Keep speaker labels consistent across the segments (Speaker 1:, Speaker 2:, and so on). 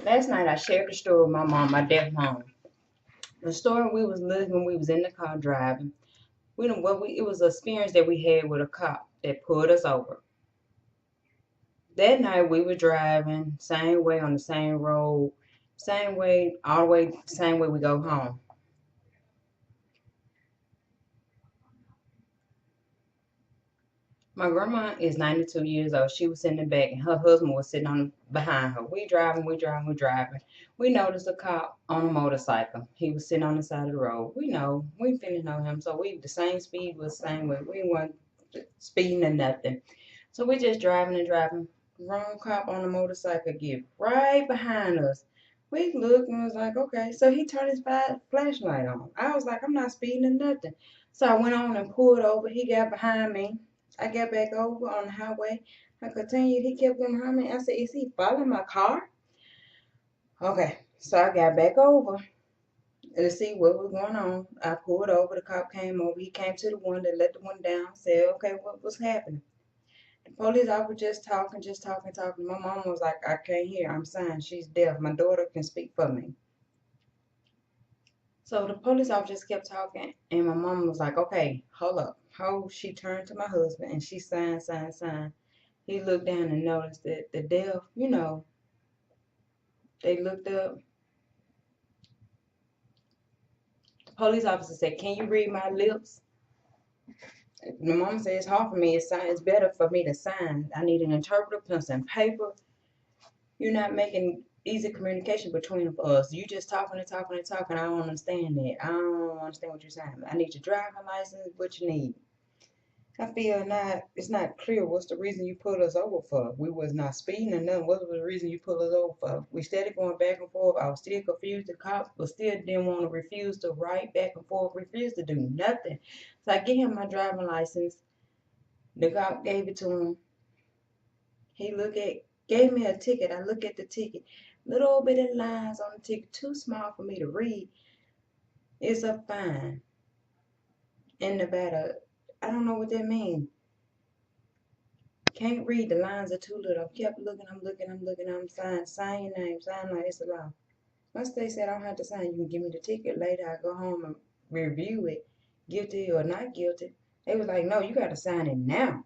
Speaker 1: Last night I shared the story with my mom, my deaf mom. The story we was living, we was in the car driving. It was an experience that we had with a cop that pulled us over. That night we were driving, same way on the same road, same way, all the way, same way we go home. My grandma is 92 years old. She was sitting in the back and her husband was sitting on behind her. We driving, we driving, we driving. We noticed a cop on a motorcycle. He was sitting on the side of the road. We know, we finna know him. So we the same speed was the same way. We weren't speeding or nothing. So we just driving and driving. Wrong cop on the motorcycle get right behind us. We looked and was like, okay. So he turned his flashlight on. I was like, I'm not speeding or nothing. So I went on and pulled over. He got behind me. I got back over on the highway. I continued. He kept going behind me. I said, is he following my car? Okay. So I got back over to see what was going on. I pulled over. The cop came over. He came to the window, let the window down, said, okay, what was happening? The police officer just talking, talking. My mom was like, I can't hear. I'm signed. She's deaf. My daughter can speak for me. So the police officer just kept talking, and my mom was like, okay, hold up. She turned to my husband, and she signed, signed, signed. He looked down and noticed that the deaf, they looked up. The police officer said, can you read my lips? My mom said, it's hard for me. It's better for me to sign. I need an interpreter, pencil, and paper. You're not making easy communication between us. You just talking and talking and talking. I don't understand that. I don't understand what you're saying. I need your driving license. What you need? I feel it's not clear what's the reason you pulled us over for. We was not speeding or nothing. What was the reason you pulled us over for? We started going back and forth. I was still confused. The cops but still didn't want to refuse to write back and forth, refuse to do nothing. So I gave him my driving license. The cop gave it to him. He gave me a ticket. I look at the ticket. Little bitty lines on the ticket, too small for me to read. It's a fine in Nevada. I don't know what that means. Can't read. The lines are too little. I kept looking. I'm sign your name. Sign like it's a law. Once they said I don't have to sign, you can give me the ticket later. I go home and review it, guilty or not guilty. They was like, no, you got to sign it now.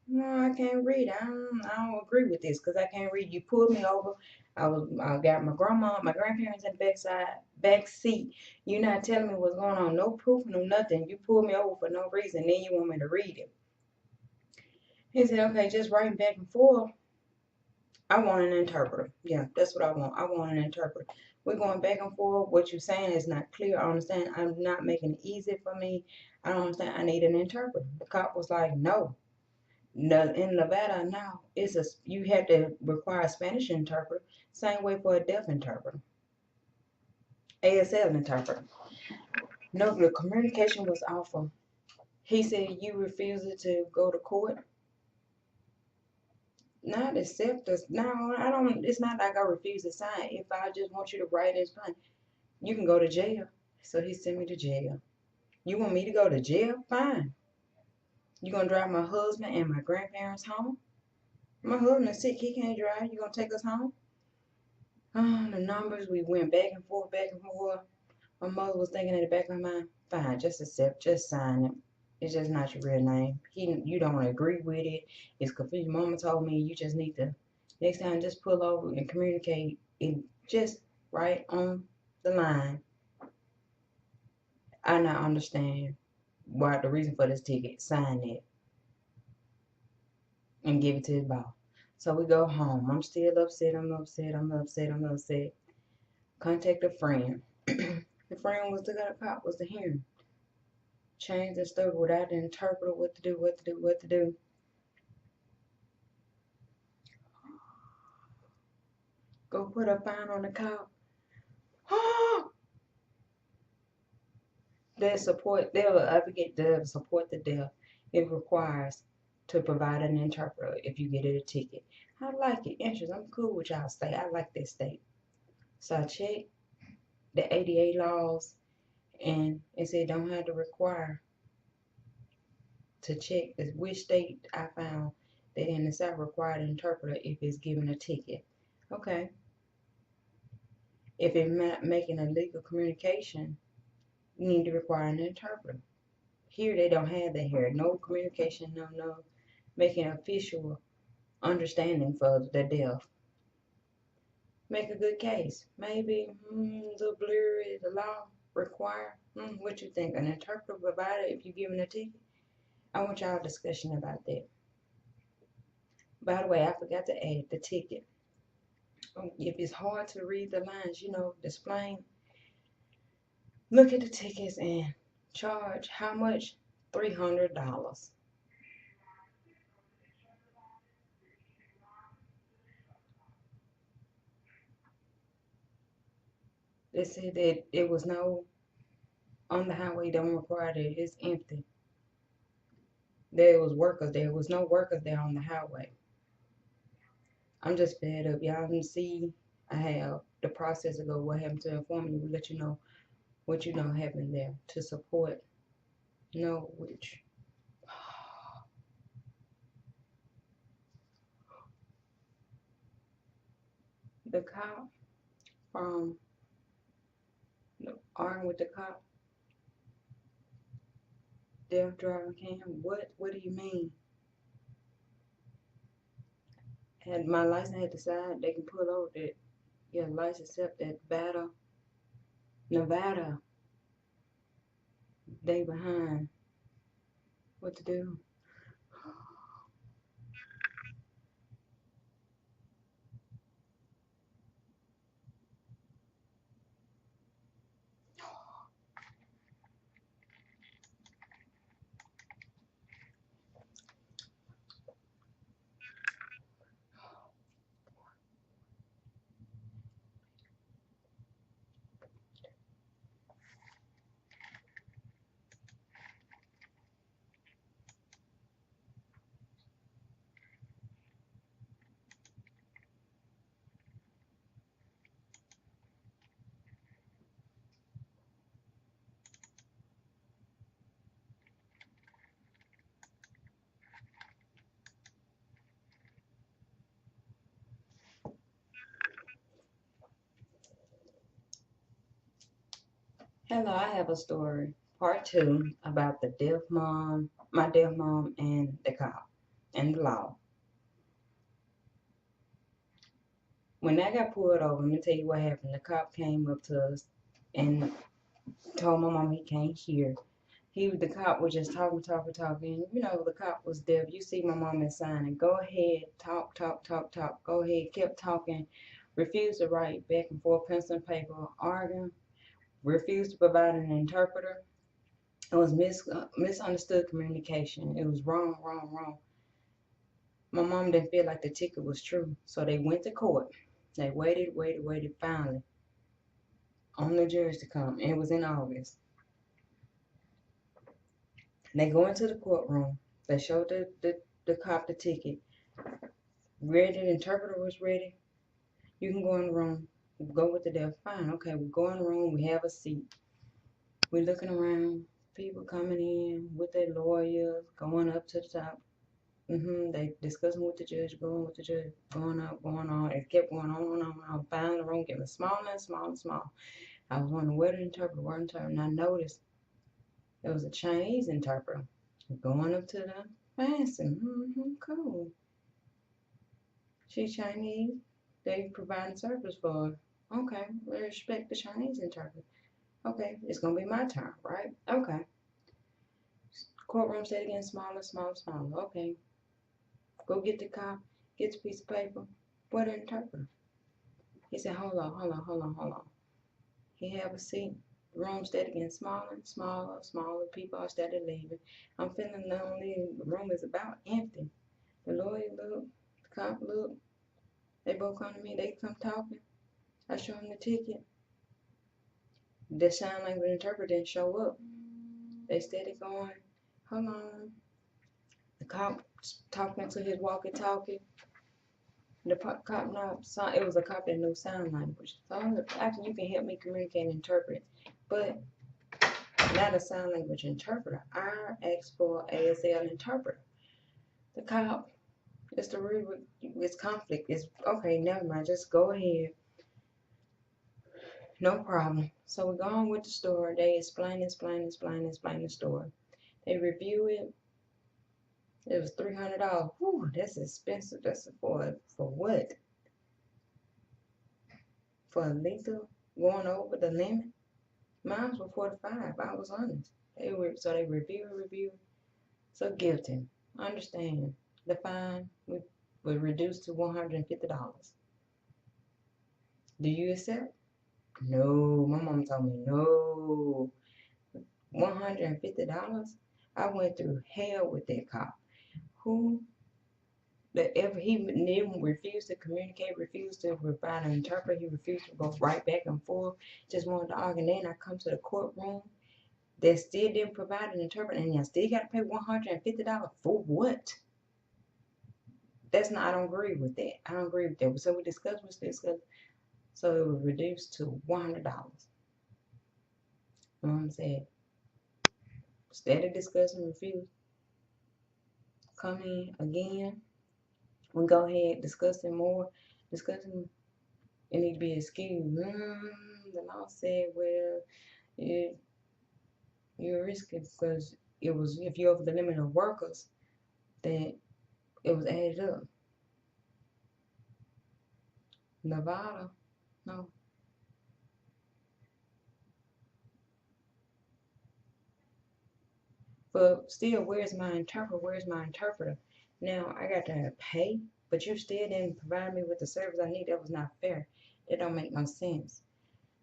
Speaker 1: No, I can't read. I don't agree with this because I can't read. You pulled me over. I got my grandparents in the back seat. You're not telling me what's going on. No proof, no nothing. You pulled me over for no reason. Then you want me to read it. He said, okay, just writing back and forth. I want an interpreter. Yeah, that's what I want. I want an interpreter. We're going back and forth. What you're saying is not clear. I understand. I'm not making it easy for me. I don't understand. I need an interpreter. The cop was like, no. No, in Nevada now, you have to require a Spanish interpreter. Same way for a deaf interpreter, ASL interpreter. No, the communication was awful. He said you refused to go to court. Not accept us. No, I don't. It's not like I refuse to sign. If I just want you to write, it's fine. You can go to jail. So he sent me to jail. You want me to go to jail? Fine. You gonna drive my husband and my grandparents home? My husband's sick. He can't drive. You gonna take us home? The numbers, we went back and forth, back and forth. My mother was thinking in the back of her mind, fine, just accept, just sign it. It's just not your real name. You don't agree with it. It's confusing. Mama told me you just need to, next time, just pull over and communicate it just right on the line. I now understand why the reason for this ticket. Sign it and give it to his boss. So we go home. I'm still upset. I'm upset. Contact a friend. The friend was the cop, was the hearing. Change the story without the interpreter, what to do. Go put a fine on the cop. They'll advocate, they'll support the deaf. It requires to provide an interpreter if you get it a ticket. I like it. Interesting. I'm cool with y'all state. I like this state. So I checked the ADA laws and it said don't have to require to check which state. I found that in the South required an interpreter if it's given a ticket. Okay. If it's making a legal communication, you need to require an interpreter. Here they don't have that here. No communication, no making official understanding for the deaf. Make a good case. Maybe a little blurry, the law require. What you think? An interpreter provided if you're giving a ticket? I want y'all discussion about that. By the way, I forgot to add the ticket. If it's hard to read the lines, displaying, look at the tickets and charge how much? $300. They said that it was no on the highway, don't require it. It's empty. There was workers there. Was no workers there on the highway. I'm just fed up. Y'all can see I have the process to go what happened to inform you. We'll let you know what happened there to support which the cop from arguing with the cop, deaf driver cam. What do you mean? Had my license had decided they can pull over that your license except that Nevada, they behind. What to do? Hello, I have a story, part two, about the deaf mom, my deaf mom, and the cop and the law. When I got pulled over, let me tell you what happened. The cop came up to us and told my mom he can't hear. The cop was just talking. The cop was deaf. You see my mom is signing. Go ahead, talk. Go ahead, kept talking. Refused to write back and forth, pencil and paper, arguing. Refused to provide an interpreter. It was misunderstood communication. It was wrong. My mom didn't feel like the ticket was true, so they went to court. They waited, finally, on the judge to come. And it was in August. They go into the courtroom. They showed the cop the ticket. Ready, the interpreter was ready. You can go in the room. Go with the deaf. Fine, okay, we go in the room. We have a seat. We're looking around. People coming in with their lawyers, going up to the top. They discussing with the judge, going with the judge, going up, going on. It kept going on. Finally, the room getting smaller and smaller. I was wondering where the interpreter, and I noticed there was a Chinese interpreter going up to the fancy. Cool. She's Chinese. They providing service for her. Okay, we respect the Chinese interpreter. Okay, it's gonna be my turn, right? Okay. Courtroom said again, smaller. Okay. Go get the cop, get the piece of paper. What the interpreter? He said, hold on. He have a seat. The room started getting smaller. People are started leaving. I'm feeling lonely. The room is about empty. The lawyer look, the cop look. They both come to me. They come talking. I show them the ticket. The sign language interpreter didn't show up. They started going, hold on. The cop talking to his walkie-talkie. The cop it was a cop that knew sign language. So after you can help me communicate and interpret. But not a sign language interpreter. I asked for ASL interpreter. The cop, it's conflict. It's okay, never mind. Just go ahead. No problem. So we go on with the story. They explain the story. They review it. It was $300. Whew, that's expensive. That's for what? For a lethal going over the limit? Mine was 45. I was honest. They review. So guilty. Understand. The fine was reduced to $150. Do you accept? No. My mom told me no. $150? I went through hell with that cop. Who that ever he didn't refuse to communicate, refused to provide an interpreter, he refused to go right back and forth, just wanted to argue. And then I come to the courtroom, they still didn't provide an interpreter, and I still got to pay $150 for what? That's not. I don't agree with that. I don't agree with that. So we discussed. So it was reduced to $100. Mom said, instead of discussing, refuse. Come in again. We go ahead discussing more. Discussing. It need to be excused. The law said, well, you're risky because it was, if you're over the limit of workers, that it was added up. Nevada, no. But still, where's my interpreter? Where's my interpreter? Now I got to pay, but you still didn't provide me with the service I need. That was not fair. That don't make no sense.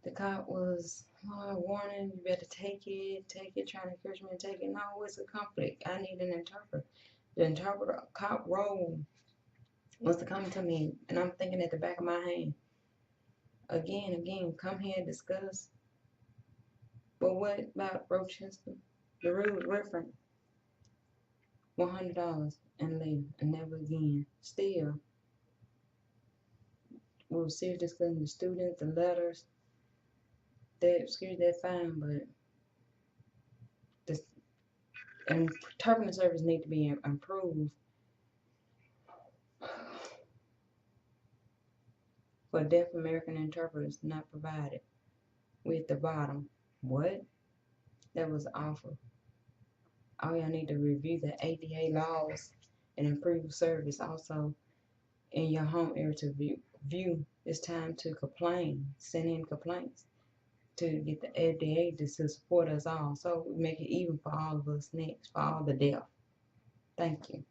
Speaker 1: The cop was, warning, you better take it, trying to encourage me to take it. No, it's a conflict. I need an interpreter. The interpreter, cop role was to come to me, and I'm thinking at the back of my hand, again, come here and discuss. But what about Rochester? The rules reference $100 and leave, and never again. Still, we were still discussing the students, the letters. That fine, but this interpreting service need to be improved for deaf American interpreters not provided. We at the bottom. What? That was awful. All y'all need to review the ADA laws and improve service. Also, in your home area to view, it's time to complain. Send in complaints to get the ADA to support us all. So we make it even for all of us next, for all the deaf. Thank you.